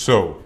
So,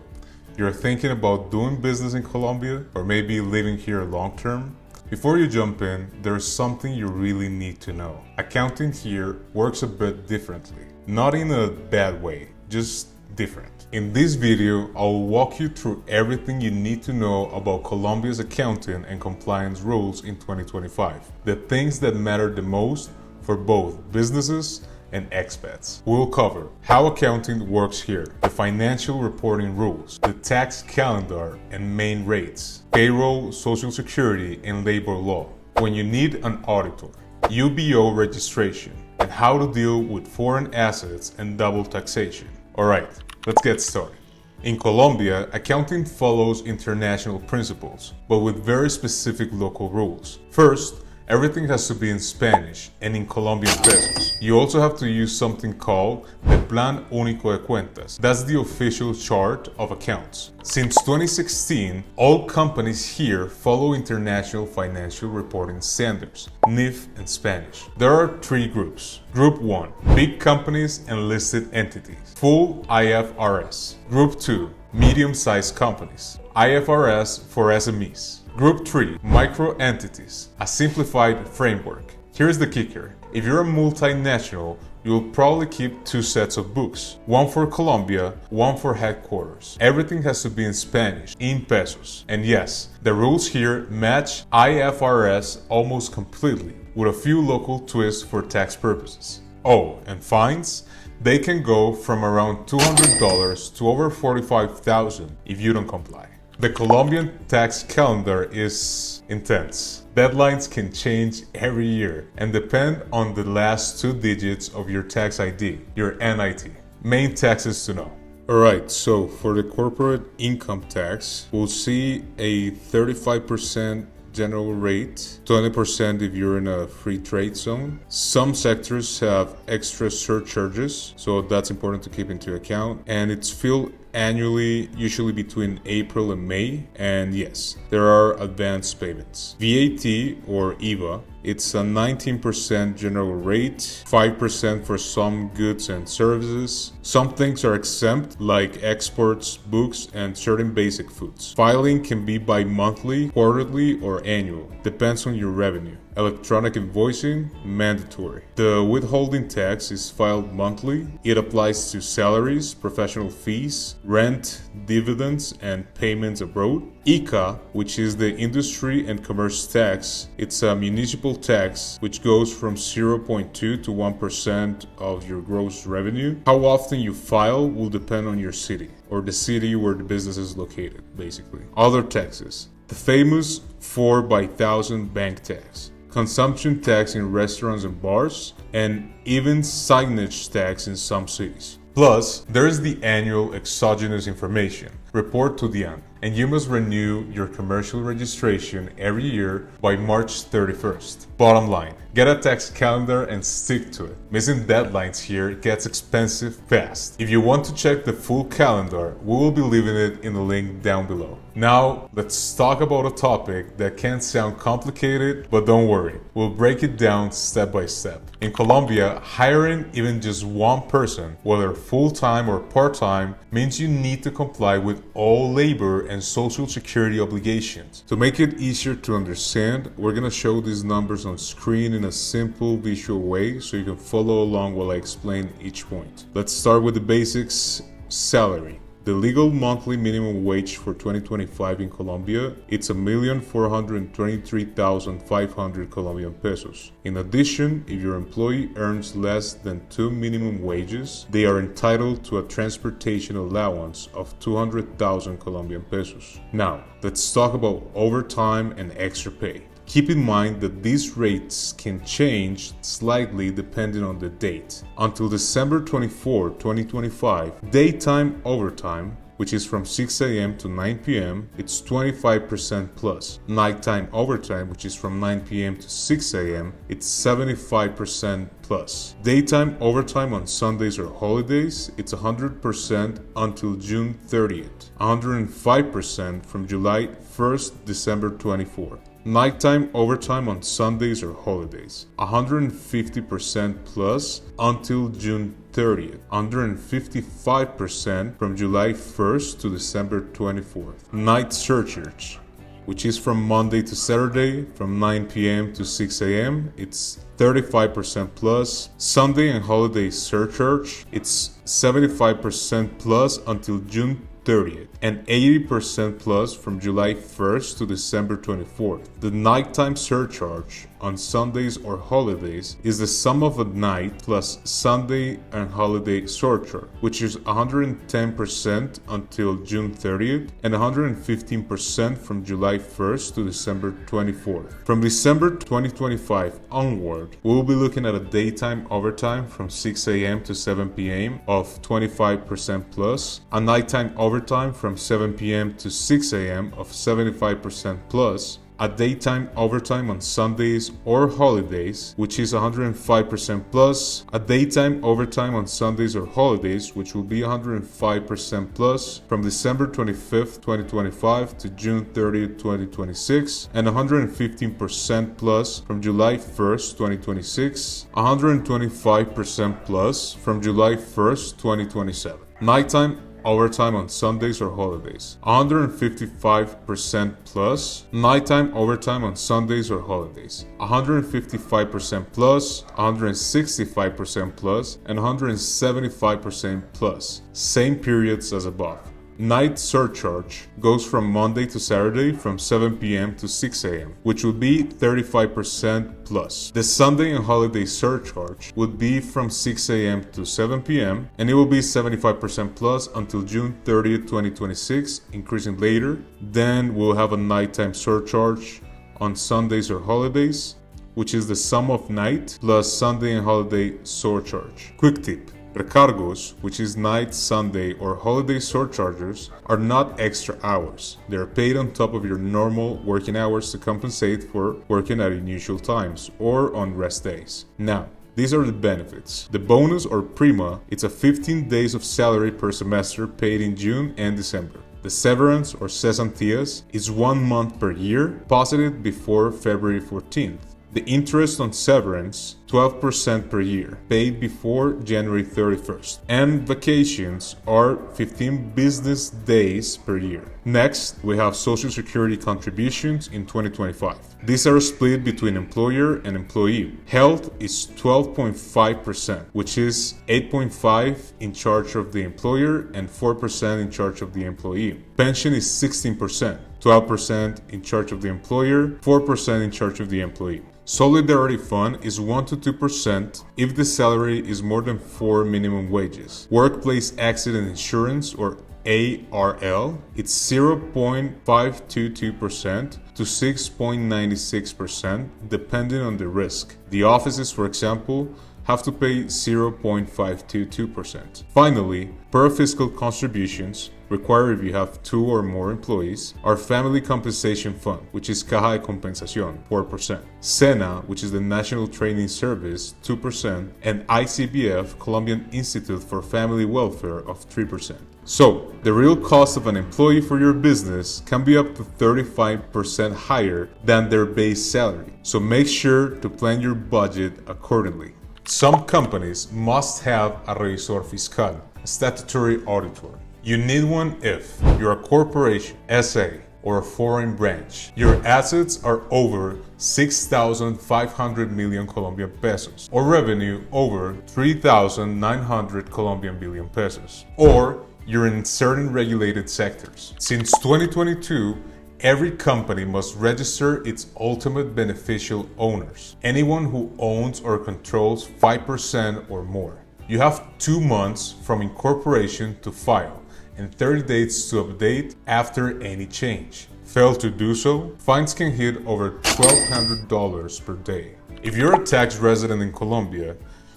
you're thinking about doing business in Colombia or maybe living here long term? Before you jump in, there's something you really need to know. Accounting here works a bit differently. Not in a bad way, just different. In this video, I'll walk you through everything you need to know about Colombia's accounting and compliance rules in 2025. The things that matter the most for both businesses and expats. We'll cover how accounting works here, the financial reporting rules, the tax calendar and main rates, payroll, social security, and labor law, when you need an auditor, UBO registration, and how to deal with foreign assets and double taxation. Alright, let's get started. In Colombia, accounting follows international principles, but with very specific local rules. First, everything has to be in Spanish and in Colombian pesos. You also have to use something called the Plan Único de Cuentas. That's the official chart of accounts. Since 2016, all companies here follow International Financial Reporting Standards, NIF in Spanish. There are three groups. Group 1, big companies and listed entities, full IFRS. Group 2, medium-sized companies, IFRS for SMEs. Group 3, micro entities, a simplified framework. Here's the kicker. If you're a multinational, you'll probably keep two sets of books, one for Colombia, one for headquarters. Everything has to be in Spanish, in pesos. And yes, the rules here match IFRS almost completely, with a few local twists for tax purposes. Oh, and fines? They can go from around $200 to over $45,000 if you don't comply. The Colombian tax calendar is intense. Deadlines can change every year and depend on the last two digits of your tax ID, your NIT. Main taxes to know. Alright, so for the corporate income tax, we'll see a 35% general rate, 20% if you're in a free trade zone. Some sectors have extra surcharges, so that's important to keep into account. And it's filled annually, usually between April and May. And yes, there are advanced payments. VAT or IVA, it's a 19% general rate, 5% for some goods and services. Some things are exempt, like exports, books, and certain basic foods. Filing can be bi-monthly, quarterly, or annual. Depends on your revenue. Electronic invoicing, mandatory. The withholding tax is filed monthly. It applies to salaries, professional fees, rent, dividends, and payments abroad. ICA, which is the industry and commerce tax, it's a municipal tax which goes from 0.2 to 1% of your gross revenue. How often you file will depend on your city, or the city where the business is located, basically. Other taxes. The famous 4 by 1,000 bank tax, consumption tax in restaurants and bars, and even signage tax in some cities. Plus, there is the annual exogenous information report to the DIAN, and you must renew your commercial registration every year by March 31st. Bottom line, get a tax calendar and stick to it. Missing deadlines here gets expensive fast. If you want to check the full calendar, we will be leaving it in the link down below. Now, let's talk about a topic that can sound complicated, but don't worry, we'll break it down step by step. In Colombia, hiring even just one person, whether full-time or part-time, means you need to comply with all labor and social security obligations. To make it easier to understand, we're going to show these numbers on screen in a simple visual way so you can follow along while I explain each point. Let's start with the basics. Salary. The legal monthly minimum wage for 2025 in Colombia, it's 1,423,500 Colombian pesos. In addition, if your employee earns less than 2 minimum wages, they are entitled to a transportation allowance of 200,000 Colombian pesos. Now, let's talk about overtime and extra pay. Keep in mind that these rates can change slightly depending on the date. Until December 24, 2025, daytime overtime, which is from 6 a.m. to 9 p.m., it's 25% plus. Nighttime overtime, which is from 9 p.m. to 6 a.m., it's 75% plus. Daytime overtime on Sundays or holidays, it's 100% until June 30th, 105% from July 1st, December 24th. Nighttime overtime on Sundays or holidays, 150% plus until June 30th, 155% from July 1st to December 24th. Night surcharge, which is from Monday to Saturday from 9 p.m. to 6 a.m. It's 35% plus. Sunday and holiday surcharge, it's 75% plus until June 30th and 80% plus from July 1st to December 24th. The nighttime surcharge on Sundays or holidays is the sum of a night plus Sunday and holiday surcharge, which is 110% until June 30th and 115% from July 1st to December 24th. From December 2025 onward, we'll be looking at a daytime overtime from 6 a.m. to 7 p.m. of 25% plus, a nighttime overtime from 7 p.m. to 6 a.m. of 75% plus, a daytime overtime on Sundays or holidays, which is 105% plus, a daytime overtime on Sundays or holidays, which will be 105% plus from December 25th, 2025 to June 30th, 2026, and 115% plus from July 1st, 2026, 125% plus from July 1st, 2027. Nighttime overtime on Sundays or holidays, 155% plus. Nighttime overtime on Sundays or holidays, 155% plus, 165% plus, and 175% plus, same periods as above. Night surcharge goes from Monday to Saturday from 7 p.m. to 6 a.m., which would be 35% plus. The Sunday and holiday surcharge would be from 6 a.m. to 7 p.m., and it will be 75% plus until June 30th, 2026, increasing later. Then we'll have a nighttime surcharge on Sundays or holidays, which is the sum of night plus Sunday and holiday surcharge. Quick tip. Recargos, which is night, Sunday, or holiday surcharges, are not extra hours. They are paid on top of your normal working hours to compensate for working at unusual times or on rest days. Now, these are the benefits. The bonus or prima, it's a 15 days of salary per semester paid in June and December. The severance or cesantías is 1 month per year, deposited before February 14th. The interest on severance, 12% per year, paid before January 31st. And vacations are 15 business days per year. Next, we have Social Security contributions in 2025. These are split between employer and employee. Health is 12.5%, which is 8.5% in charge of the employer and 4% in charge of the employee. Pension is 16%, 12% in charge of the employer, 4% in charge of the employee. Solidarity Fund is 1 to 2% if the salary is more than 4 minimum wages. Workplace Accident Insurance, or ARL, it's 0.522% to 6.96% depending on the risk. The offices, for example, have to pay 0.522%. Finally, per-fiscal contributions, required if you have 2 or more employees, are Family Compensation Fund, which is Caja de Compensación, 4%, SENA, which is the National Training Service, 2%, and ICBF, Colombian Institute for Family Welfare, of 3%. So, the real cost of an employee for your business can be up to 35% higher than their base salary. So make sure to plan your budget accordingly. Some companies must have a revisor fiscal, a statutory auditor. You need one if you're a corporation, SA, or a foreign branch. Your assets are over 6,500 million Colombian pesos, or revenue over 3,900 Colombian billion pesos, or you're in certain regulated sectors. Since 2022, every company must register its ultimate beneficial owners, anyone who owns or controls 5% or more. You have 2 months from incorporation to file, and 30 days to update after any change. Fail to do so, fines can hit over $1,200 per day. If you're a tax resident in Colombia,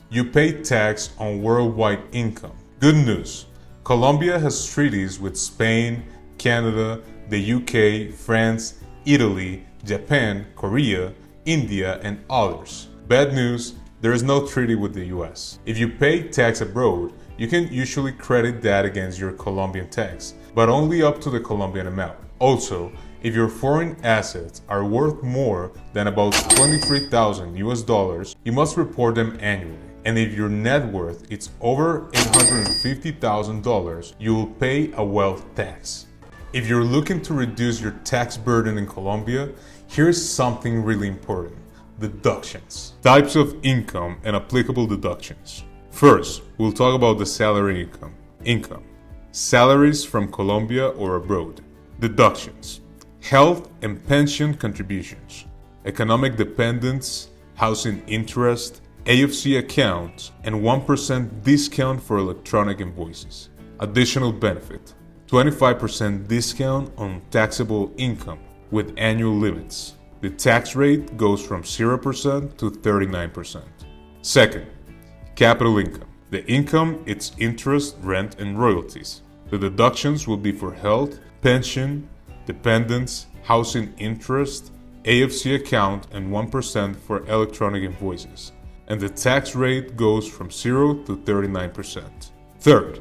you pay tax on worldwide income. Good news, Colombia has treaties with Spain, Canada, the UK, France, Italy, Japan, Korea, India, and others. Bad news, there is no treaty with the US. If you pay tax abroad, you can usually credit that against your Colombian tax, but only up to the Colombian amount. Also, if your foreign assets are worth more than about 23,000 US dollars, you must report them annually. And if your net worth is over $850,000, you will pay a wealth tax. If you're looking to reduce your tax burden in Colombia, here's something really important: deductions. Types of income and applicable deductions. First, we'll talk about the salary income. Salaries from Colombia or abroad. Deductions. Health and pension contributions. Economic dependence, housing interest, AFC accounts, and 1% discount for electronic invoices. Additional benefit: 25% discount on taxable income with annual limits. The tax rate goes from 0% to 39%. Second, capital income. The income, its interest, rent, and royalties. The deductions will be for health, pension, dependents, housing interest, AFC account, and 1% for electronic invoices. And the tax rate goes from 0 to 39%. Third,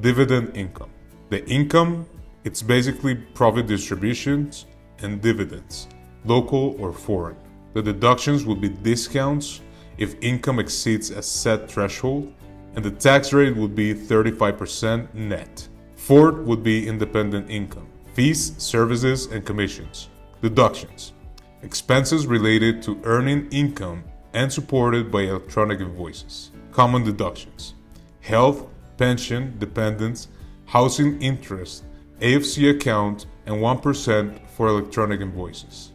dividend income. The income, it's basically profit distributions and dividends, local or foreign. The deductions will be discounts if income exceeds a set threshold, and the tax rate would be 35% net. Fourth would be independent income. Fees, services, and commissions. Deductions. Expenses related to earning income and supported by electronic invoices. Common deductions. Health, pension, dependents, housing interest, AFC account, and 1% for electronic invoices.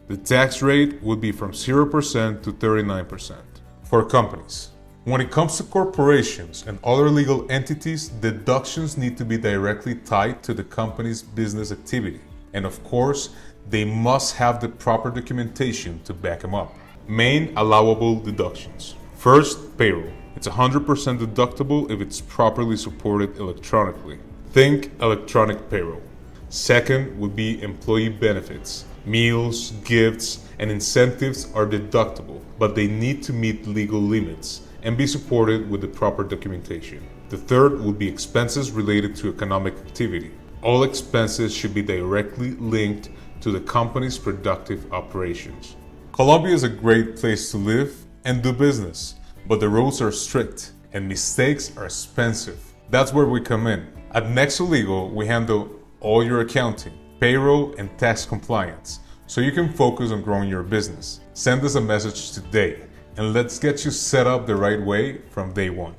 The tax rate would be from 0% to 39%. For companies. When it comes to corporations and other legal entities, deductions need to be directly tied to the company's business activity. And of course, they must have the proper documentation to back them up. Main allowable deductions. First, payroll. It's 100% deductible if it's properly supported electronically. Think electronic payroll. Second would be employee benefits. Meals, gifts, and incentives are deductible, but they need to meet legal limits and be supported with the proper documentation. The third would be expenses related to economic activity. All expenses should be directly linked to the company's productive operations. Colombia is a great place to live and do business, but the rules are strict and mistakes are expensive. That's where we come in. At Nexo Legal, we handle all your accounting, payroll, and tax compliance, so you can focus on growing your business. Send us a message today, and let's get you set up the right way from day one.